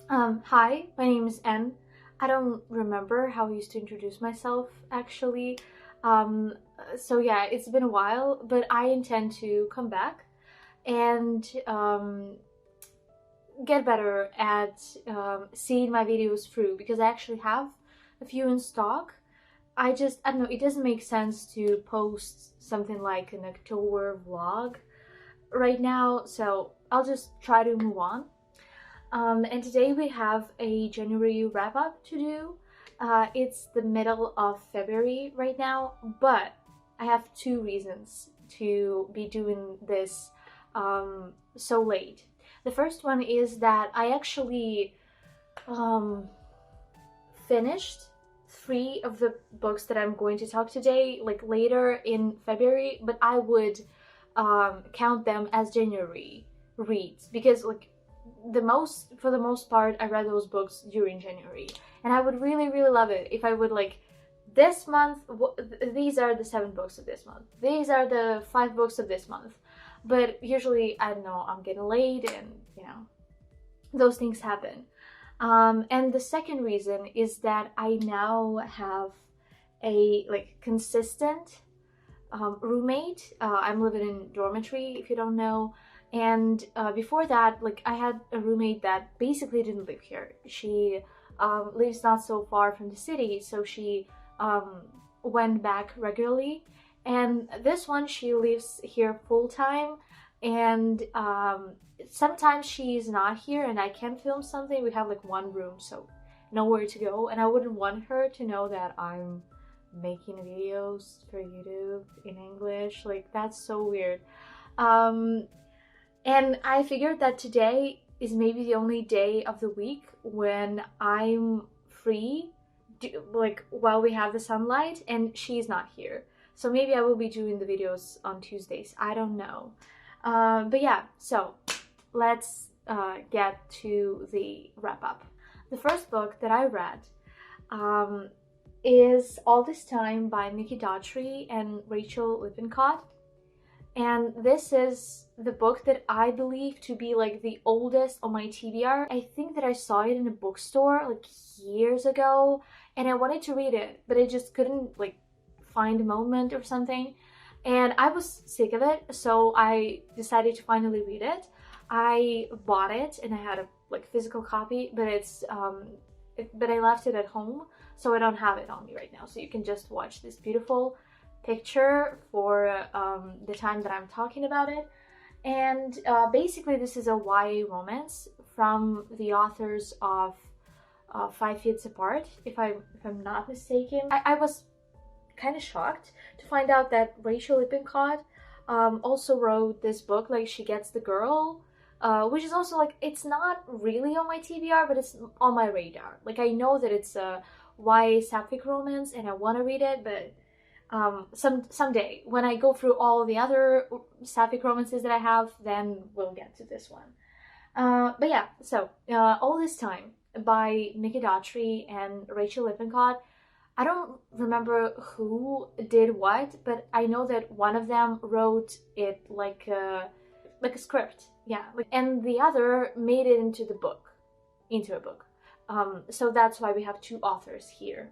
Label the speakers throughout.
Speaker 1: Hi, my name is N. I don't remember how I used to introduce myself actually. So yeah, it's been a while, but I intend to come back and get better at seeing my videos through because I actually have a few in stock. I don't know, it doesn't make sense to post something like an October vlog right now, so I'll just try to move on. And today we have a January wrap up to do. It's the middle of February right now, but I have two reasons to be doing this so late. The first one is that I actually um, finished three of the books that I'm going to talk today, like later in February, but I would count them as January reads because for the most part I read those books during January, and I would really love it if I would like this month these are the 7 books of this month, these are the 5 books of this month, but usually I don't know, I'm getting late and those things happen. And the second reason is that I now have a like consistent roommate. I'm living in dormitory, if you don't know. And before that, like I had a roommate that basically didn't live here. She lives not so far from the city, so she went back regularly. And this one, she lives here full time, and sometimes she's not here and I can film something. We have like one room, so nowhere to go, and I wouldn't want her to know that I'm making videos for YouTube in English. Like that's so weird. Um, and I figured that today is maybe the only day of the week when I'm free, like while we have the sunlight and she's not here. So maybe I will be doing the videos on Tuesdays. I don't know. But yeah, so let's get to the wrap up. The first book that I read um, is All This Time by Nikki Daughtry and Rachel Lippincott. And this is the book that I believe to be like the oldest on my TBR. I think that I saw it in a bookstore like years ago and I wanted to read it, but I just couldn't like find a moment or something. And I was sick of it, so I decided to finally read it. I bought it and I had a like physical copy, but but I left it at home, so I don't have it on me right now. So you can just watch this beautiful picture for the time that I'm talking about it. And basically this is a YA romance from the authors of 5 Feet Apart, if I'm not mistaken. I was kind of shocked to find out that Rachel Lippincott also wrote this book, like She Gets the Girl, which is also like, it's not really on my TBR, but it's on my radar. Like I know that it's a YA sapphic romance and I want to read it, but someday when I go through all the other sapphic romances that I have, then we'll get to this one. But yeah, so All This Time by Nikki Daughtry and Rachel Lippincott. I don't remember who did what, but I know that one of them wrote it like a script, yeah, and the other made it into a book. So that's why we have two authors here.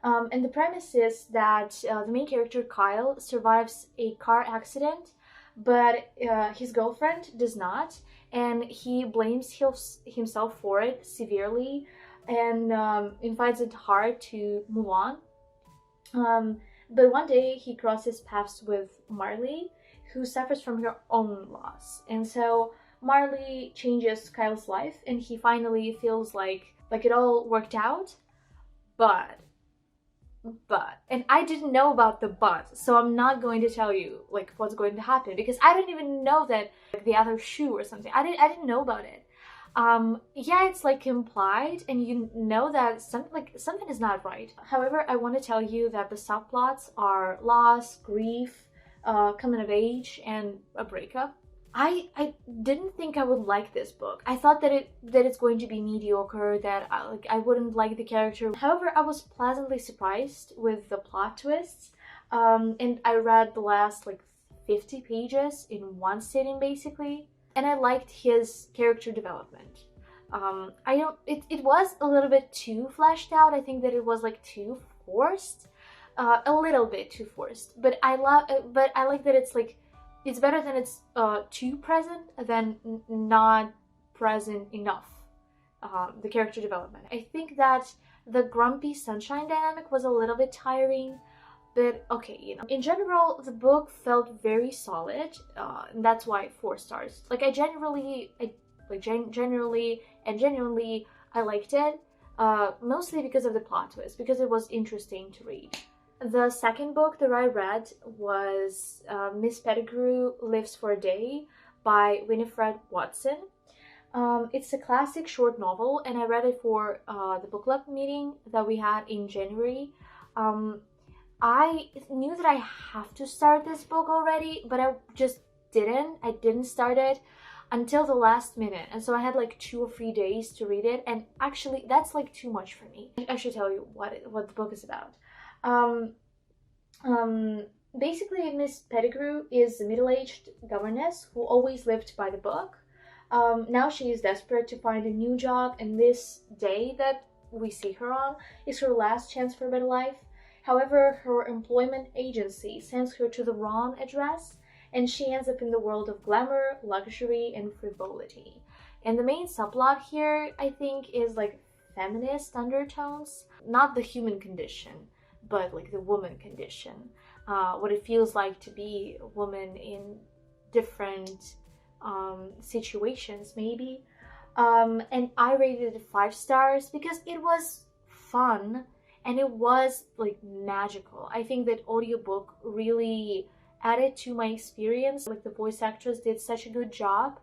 Speaker 1: And the premise is that the main character, Kyle, survives a car accident, but his girlfriend does not, and he blames himself for it severely and finds it hard to move on. But one day he crosses paths with Marley, who suffers from her own loss. And so Marley changes Kyle's life, and he finally feels like it all worked out, but and I didn't know about the but, so I'm not going to tell you like what's going to happen because I didn't even know that like the other shoe or something. I didn't know about it. Yeah, it's like implied and you know that something is not right. However, I want to tell you that the subplots are loss, grief, coming of age, and a breakup. I didn't think I would like this book. I thought that it's going to be mediocre, that I wouldn't like the character. However, I was pleasantly surprised with the plot twists. And I read the last like 50 pages in one sitting basically, and I liked his character development. I don't, it was a little bit too fleshed out. I think that it was like too forced, a little bit too forced, but but I like that it's like, it's better than it's too present than not present enough. The character development, I think that the grumpy sunshine dynamic was a little bit tiring, but okay, you know, in general the book felt very solid, and that's why 4 stars. Like I genuinely, generally and genuinely I liked it, mostly because of the plot twist, because it was interesting to read. The second book that I read was Miss Pettigrew Lives for a Day by Winifred Watson. It's a classic short novel, and I read it for the book club meeting that we had in January. I knew that I have to start this book already, but I just didn't. I didn't start it until the last minute, and so I had like 2 or 3 days to read it, and actually that's like too much for me. I should tell you what the book is about. Basically, Miss Pettigrew is a middle-aged governess who always lived by the book. Now she is desperate to find a new job, and this day that we see her on is her last chance for a better life. However, her employment agency sends her to the wrong address, and she ends up in the world of glamour, luxury, and frivolity. And the main subplot here, I think, is like feminist undertones. Not the human condition, but like the woman condition. What it feels like to be a woman in different situations, maybe. And I rated it 5 stars because it was fun and it was like magical. I think that audiobook really added to my experience. Like the voice actress did such a good job.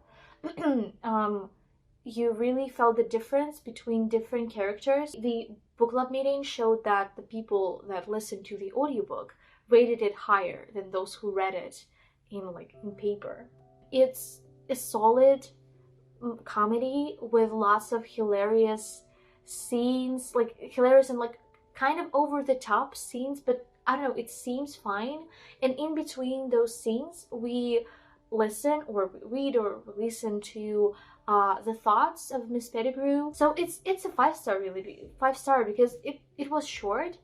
Speaker 1: You really felt the difference between different characters. The book club meeting showed that the people that listened to the audiobook rated it higher than those who read it in paper. It's a solid comedy with lots of hilarious scenes, like hilarious and like kind of over the top scenes, but I don't know, it seems fine. And in between those scenes, we listen or read or listen to the thoughts of Miss Pettigrew. So it's a 5 star, really 5 star, because it was short,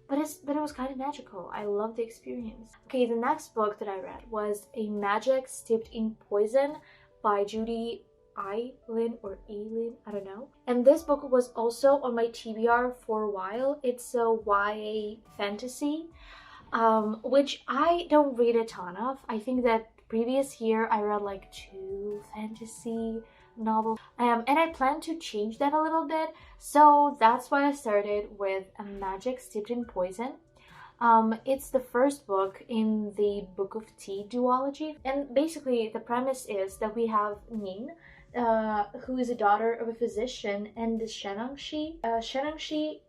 Speaker 1: but it was kind of magical. I loved the experience. Okay, the next book that I read was A Magic Steeped in Poison by Judy Eileen or Eileen, I don't know. And this book was also on my TBR for a while. It's a YA fantasy, which I don't read a ton of. I think that previous year I read like 2 fantasy novels, and I plan to change that a little bit, so that's why I started with A Magic Steeped in Poison. It's the first book in the Book of Tea duology, and basically the premise is that we have Nin, who is a daughter of a physician, and the Shenangshi. Shenangshi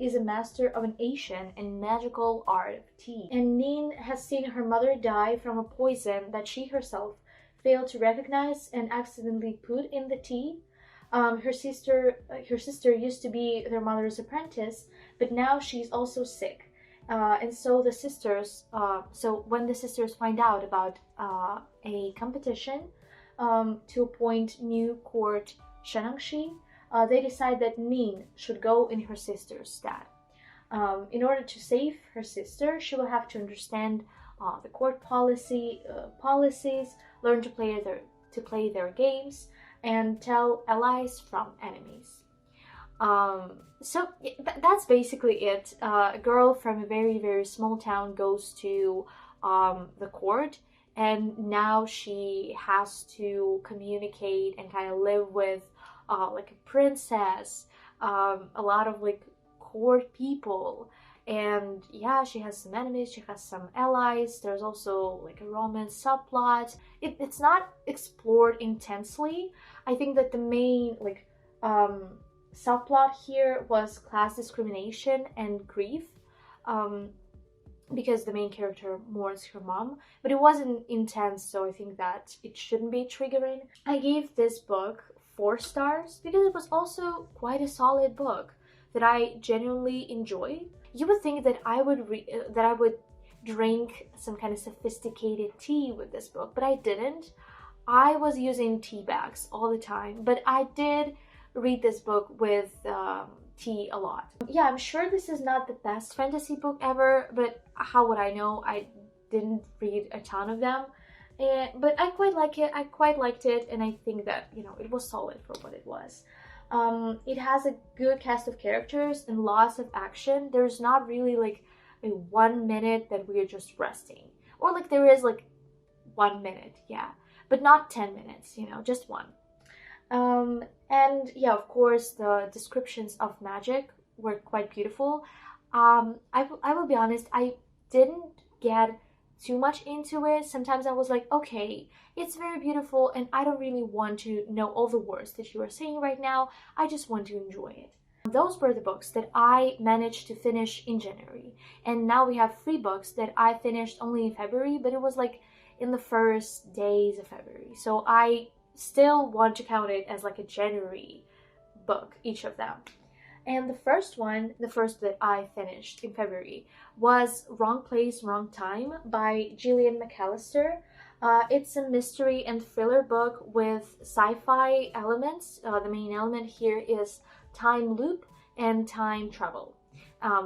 Speaker 1: is a master of an ancient and magical art of tea, and Nin has seen her mother die from a poison that she herself failed to recognize and accidentally put in the tea. Her sister used to be their mother's apprentice, but now she's also sick. And so the sisters, when the sisters find out about a competition to appoint new court Shenangshi, they decide that Nin should go in her sister's stead. In order to save her sister, she will have to understand the court policies, learn to play their games, and tell allies from enemies. So that's basically it. A girl from a very, very small town goes to the court, and now she has to communicate and kind of live with like a princess, a lot of like court people. And yeah, she has some enemies, she has some allies. There's also like a romance subplot. It's not explored intensely. I think that the main like subplot here was class discrimination and grief, because the main character mourns her mom, but it wasn't intense, so I think that it shouldn't be triggering. I gave this book 4 stars because it was also quite a solid book that I genuinely enjoyed. You would think that I would drink some kind of sophisticated tea with this book, but I didn't. I was using tea bags all the time, but I did read this book with tea a lot. Yeah, I'm sure this is not the best fantasy book ever, but how would I know? I didn't read a ton of them. But I quite like it. I quite liked it, and I think that, you know, it was solid for what it was. It has a good cast of characters and lots of action. There's not really like a 1 minute that we're just resting. Or like there is like 1 minute, yeah. But not 10 minutes, you know, just one. And yeah, of course, the descriptions of magic were quite beautiful. I will be honest, I didn't get too much into it. Sometimes I was like, okay, it's very beautiful and I don't really want to know all the words that you are saying right now. I just want to enjoy it. Those were the books that I managed to finish in January. And now we have 3 books that I finished only in February, but it was like in the first days of February. So I still want to count it as like a January book, each of them. And the first that I finished in February was Wrong Place, Wrong Time by Gillian McAllister. It's a mystery and thriller book with sci-fi elements. The main element here is time loop and time travel.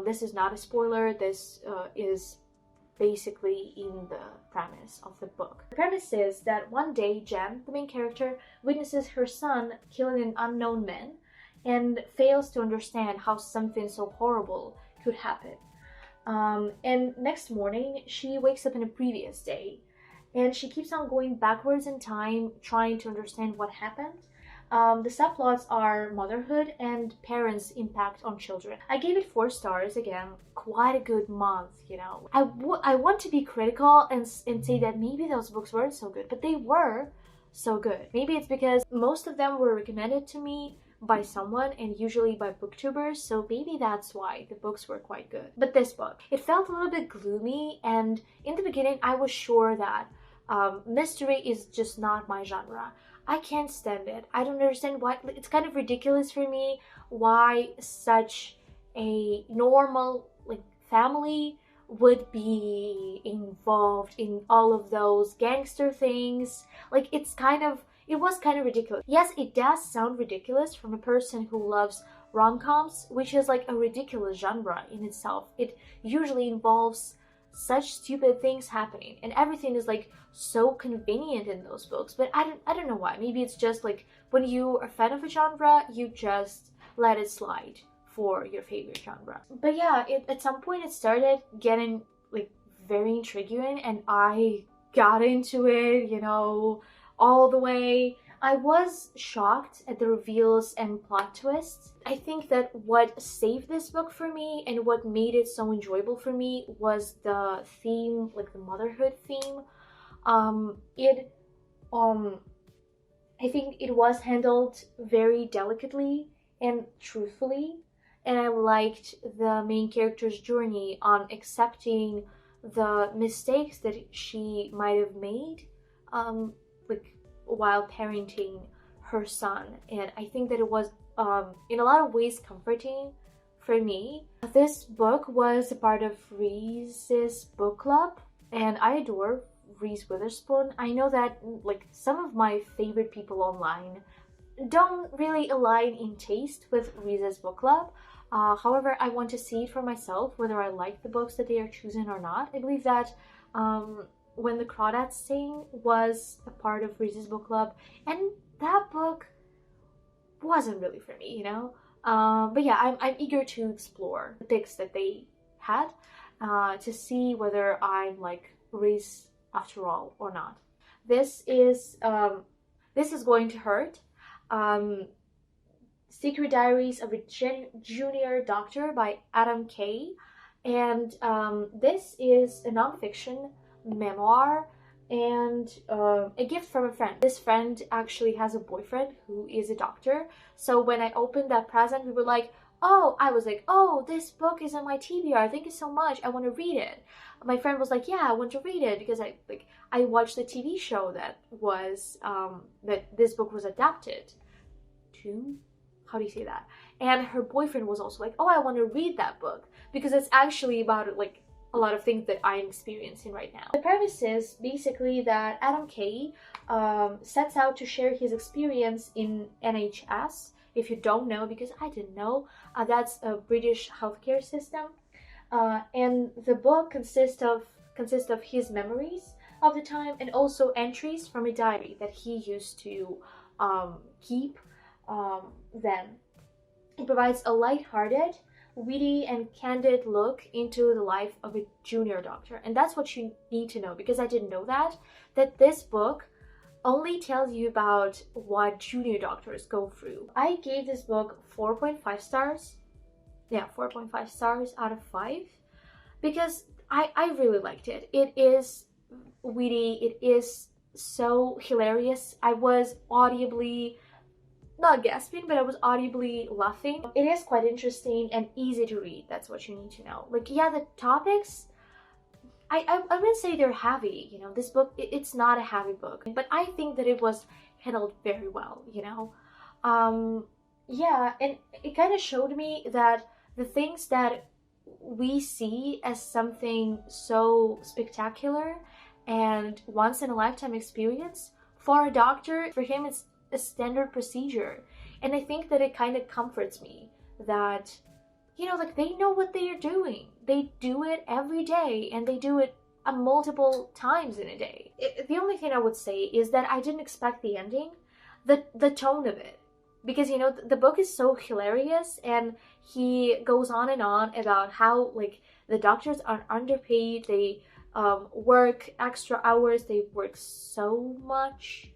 Speaker 1: This is not a spoiler. This is basically in the premise of the book. The premise is that one day Jen, the main character, witnesses her son killing an unknown man and fails to understand how something so horrible could happen. And next morning, she wakes up in a previous day, and she keeps on going backwards in time, trying to understand what happened. The subplots are motherhood and parents' impact on children. I gave it 4 stars, again, quite a good month, you know. I want to be critical and say that maybe those books weren't so good, but they were so good. Maybe it's because most of them were recommended to me by someone, and usually by booktubers, so maybe that's why the books were quite good. But this book, it felt a little bit gloomy, and in the beginning I was sure that mystery is just not my genre. I can't stand it. I don't understand why. It's kind of ridiculous for me why such a normal like family would be involved in all of those gangster things. Like it was kind of ridiculous. Yes, it does sound ridiculous from a person who loves rom-coms, which is like a ridiculous genre in itself. It usually involves such stupid things happening, and everything is like so convenient in those books. But I don't know why. Maybe it's just like when you are a fan of a genre, you just let it slide for your favorite genre. But yeah, at some point it started getting like very intriguing, and I got into it, you know, all the way. I was shocked at the reveals and plot twists. I think that what saved this book for me and what made it so enjoyable for me was the theme, like the motherhood theme. I think it was handled very delicately and truthfully, and I liked the main character's journey on accepting the mistakes that she might have made, like while parenting her son. And I think that it was in a lot of ways comforting for me. This book was a part of Reese's book club, and I adore Reese Witherspoon. I know that like some of my favorite people online don't really align in taste with Reese's book club. However, I want to see it for myself whether I like the books that they are choosing or not. I believe that When the Crawdads Sing was a part of Reese's book club, and that book wasn't really for me, you know. But yeah, I'm eager to explore the picks that they had to see whether I'm like Reese after all or not. This is going to hurt. Secret Diaries of a Junior Doctor by Adam Kay, and this is a nonfiction memoir and a gift from a friend. This friend actually has a boyfriend who is a doctor, so when I opened that present, we were like, I was like, oh, this book is in my TBR, thank you so much, I want to read it. My friend was like, yeah, I want to read it because I watched the TV show that was that this book was adapted to. How do you say that? And her boyfriend was also like, oh, I want to read that book because it's actually about like a lot of things that I'm experiencing right now. The premise is basically that Adam Kay sets out to share his experience in NHS, If you don't know, because I didn't know, that's a British healthcare system. And the book consists of his memories of the time and also entries from a diary that he used to keep then. It provides a light-hearted, witty, and candid look into the life of a junior doctor. And that's what you need to know, because I didn't know that this book only tells you about what junior doctors go through. I gave this book 4.5 stars. Yeah, 4.5 stars out of 5, because I really liked it. It is witty, it is so hilarious. I was audibly, not gasping, but I was audibly laughing. It is quite interesting and easy to read. That's what you need to know. Like, yeah, the topics, I wouldn't say they're heavy, you know. This book, it's not a heavy book, but I think that it was handled very well, you know. Yeah, and it kind of showed me that the things that we see as something so spectacular and once in a lifetime experience, for a doctor, for him, it's a standard procedure. And I think that it kind of comforts me that, you know, like, they know what they are doing. They do it every day, and they do it multiple times in a day. The only thing I would say is that I didn't expect the ending, the tone of it. Because, you know, the book is so hilarious, and he goes on and on about how, like, the doctors are underpaid, they work extra hours, they work so much.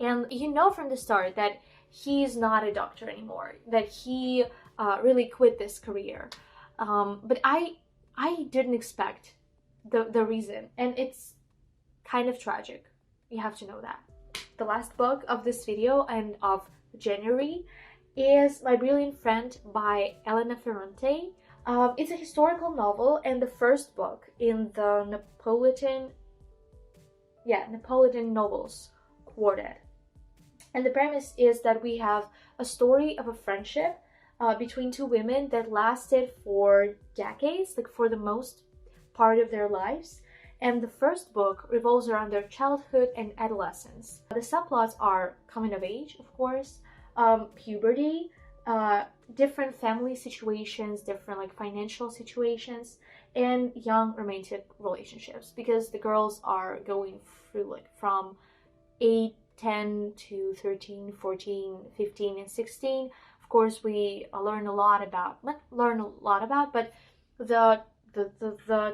Speaker 1: And you know from the start that he's not a doctor anymore, that he really quit this career. But I didn't expect the reason, and it's kind of tragic. You have to know that. The last book of this video and of January is My Brilliant Friend by Elena Ferrante. It's a historical novel and the first book in the Napolitan novels quartet. And the premise is that we have a story of a friendship between two women that lasted for decades, like for the most part of their lives. And the first book revolves around their childhood and adolescence. The subplots are coming of age, of course, puberty, different family situations, different like financial situations, and young romantic relationships, because the girls are going through like from 8, 10 to 13, 14, 15, and 16. Of course, we learn a lot about, but the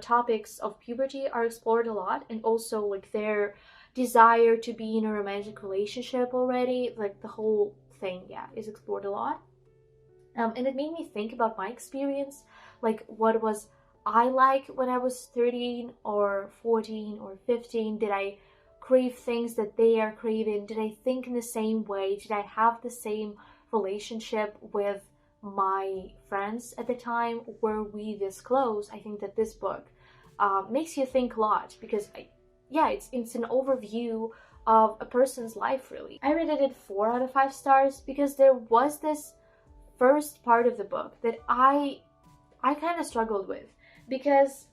Speaker 1: topics of puberty are explored a lot, and also like their desire to be in a romantic relationship already, like the whole thing, yeah, is explored a lot. And it made me think about my experience, like what was I like when I was 13 or 14 or 15? Did I crave things that they are craving? Did I think in the same way? Did I have the same relationship with my friends at the time? Were we this close? I think that this book makes you think a lot, because it's an overview of a person's life, really. I rated it 4 out of 5 stars because there was this first part of the book that I kind of struggled with, because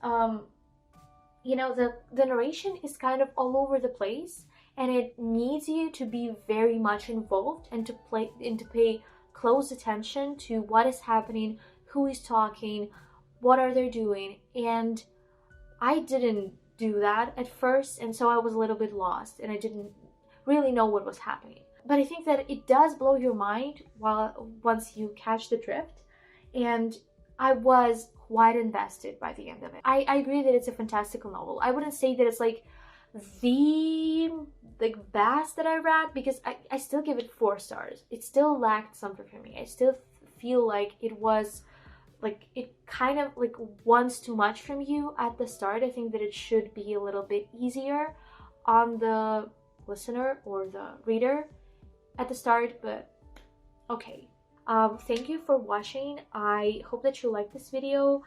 Speaker 1: you know, the narration is kind of all over the place, and it needs you to be very much involved and to pay close attention to what is happening, who is talking, what are they doing. And I didn't do that at first, and so I was a little bit lost and I didn't really know what was happening. But I think that it does blow your mind once you catch the drift, and I was quite invested by the end of it. I agree that it's a fantastical novel. I wouldn't say that it's like the best that I read, because I still give it 4 stars. It still lacked something for me. I still feel like it was like, it kind of like wants too much from you at the start. I think that it should be a little bit easier on the listener or the reader at the start, but okay. Thank you for watching. I hope that you like this video,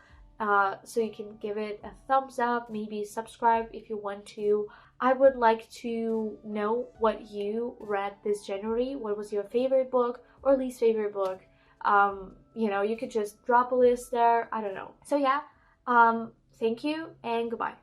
Speaker 1: so you can give it a thumbs up, maybe subscribe if you want to. I would like to know what you read this January. What was your favorite book or least favorite book? You know, you could just drop a list there. I don't know. So yeah, thank you and goodbye.